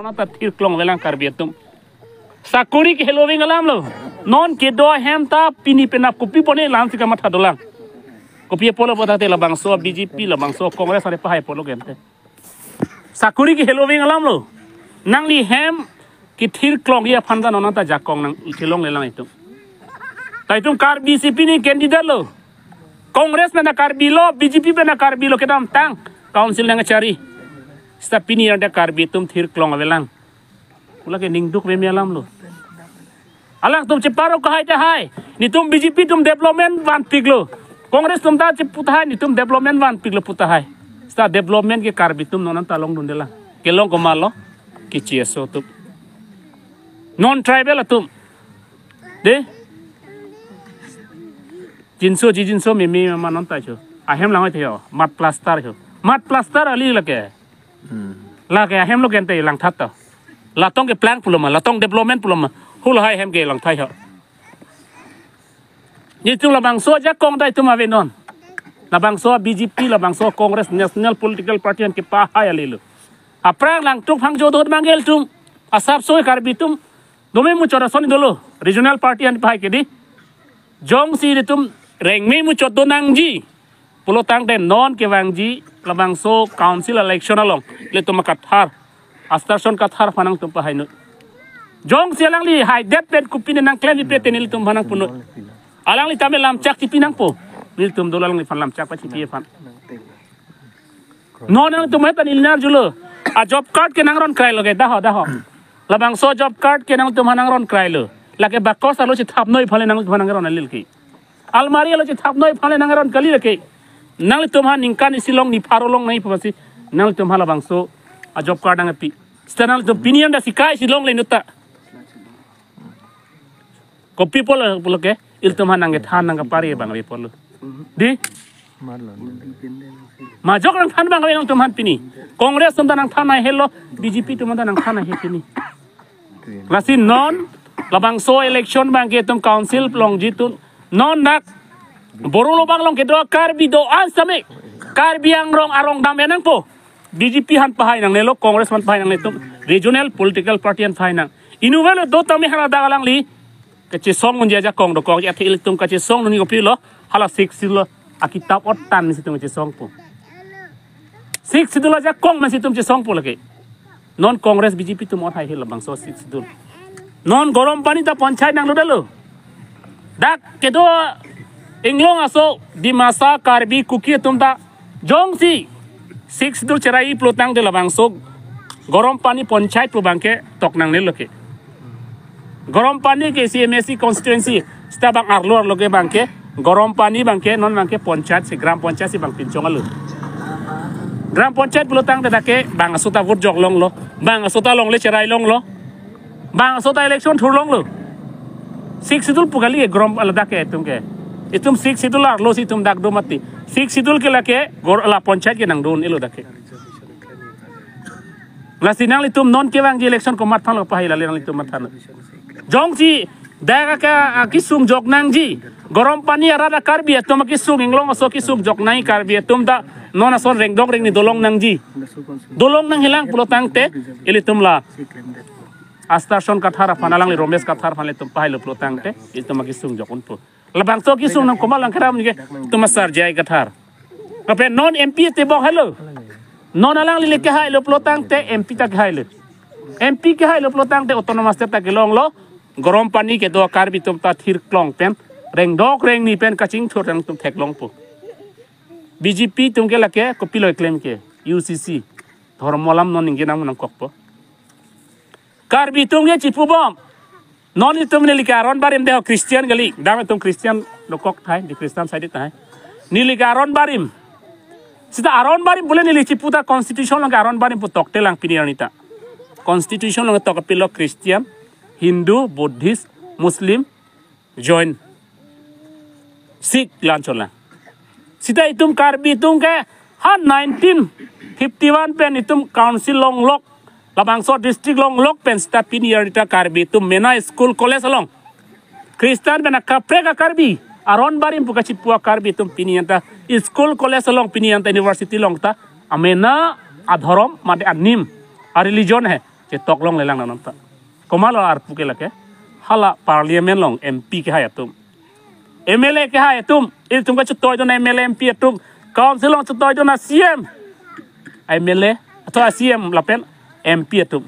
nona ta thir klong velang karbi tum sakuri ke helowing alam lo non ke do hem ta pini penap kopi pone lam sika matha dolang kopi polo botate la bangso BJP la bangso Congress are pahai polo gente sakuri ke helowing alam lo nang li hem ki thir klong ya phanda nona ta jakong nang ikhelong lelang itu tai tum kar BCP ni candidate lo Congress na karbi lo BJP na karbi lo kedam tang council nang cari sta pini ada karbi tum thir klong avelang ula ke ning duk ve mi alam lo alang tum ceparo ka hai ni tum BJP tum development wan piglo Congress tum ta ceputah ni tum development wan piglo putahai sta development ke karbi tum nonan talong dundela kelong ko malo ki chieso tum non tribal tum de jinso mimi manon ta cho ahem lang theo mat plaster ali lake ahem lo gente lang that ta la tong ke plan puloma la tong development puloma hul hai hem ke lang thai ho ni tu la bangso ja kong dai tu ma ve non la bangso BJP la bangso Congress national political party an ke pa hai ali lo aprang lang tuk phang jo dot mangel tum asap soi karbi tum dome mu chora soni dolo regional party an pa ke di jong si tum reng mi mu chot donang ji pulo tang den non ke wang ji labang so council election along le to makathar astarson kathar phanang tum pahainu jong sialang li hai det pen kupin nang klem pe tenil tum phanang puno alang li tamel lam chak tipinang po nil tum dolang li phan lam chak pa chipi phan non nang tum hetan ilnar julo a job card ke nang ron krai loge da ho labang so job card ke nang tum hanang ron krai lo lake bakos alo chi thap noi phale nang phanang ron alil ki almari alo chi thap noi phale nangaron kali leke nang tumha ningkan isilong ni farolong nai pasi nang tumha la bangso a job card ang pi stanal to pinian da sikai silong le nuta ko people loke il tumha nang than nang pari bang we polo di ma jok nang than bang we nang tumhan pini Congress tum nang than nai hello BJP tum nang than nai he pini lasin non la bangso election bang ke tum council plong jitun non nak borulo bang long kedro karbi do ansame karbi ang rong arong dam enang po BJP han pahay nang nelo Congress han pahay nang netum regional political party han pahay nang inuvel do tami hala dagalang li kache song mun jaja kong do kong ya thil tum kache song ni ko pilo hala 6 silo akitap otan ni situm che song po 6 sidula ja kong na situm che song po lake non Congress BJP tum ot hai hil bang so 6 sidul non gorom pani ta panchayat nang lodalo dak kedo inglong aso di masa karbi kuki tumda jongsi 6 dul cerai plotang de labang so gorom pani panchayat pu bangke tok nang ne loke gorom pani ke CMSC constituency stabang arlor loke bangke gorom pani bangke non bangke panchayat si gram panchayat si bang pinchong alu gram panchayat plotang de dake bang asota vote jok long lo bang asota long le cerai long lo bang asota election thur long lo 6 sidul pugali grom alada ke itum 6 sidul arlo si tum dak do mati 6 sidul ke lake gor ala panchayat ke nang don elo dake la sinang litum non ke wang election ko mat thang pa hilal nang litum mat thang jong si daga ka kisung jok nang ji gorom pani arada karbi tum kisung inglong so kisung jok nai karbi tum da non ason reng dong reng ni dolong nang ji dolong nang hilang pulo tangte ilitum la astarson kathara panalang li romes kathar phanle tum pahilo plotang te itum kisung jokun po labang to kisung nang komal lang kharam ni tum sar jai kathar kape non MP te bok hello non alang li ke hailo plotang te MP ta hailo MP ke hailo plotang te autonomous te ta kelong lo gorom pani ke do karbi tum ta thir klong pen reng dok reng ni pen kaching thor rang tum thek long po BJP tum ke lake kopilo claim ke UCC dhormolam non inge nang nang kokpo karbi tum ye chipu bom non itum ne likaron barim deho Christian gali dam tum Christian lokok thai di Christian side thai ni likaron barim sita aron barim bole ni chipu ta constitution lang aron barim pu tokte lang pinianita constitution lang tok pilo Christian Hindu Buddhist Muslim join Sikh lanchola sita itum karbi tum ke han 1951 pen itum council long lok Labangso district long lok pen step in year ita karbi tu mena school college along Kristen bena kapre ka karbi aron barim puka chipua karbi tum pinianta school college along pinianta university long ta amena adhorom made anim a religion hai cetok long lelang nan ta komalo ar puke lake hala parliament long MP ke hayatum MLA ke hayatum il tum ka chutoy don MLA MP tum council long chutoy don CM MLA atau CM lapen MP tum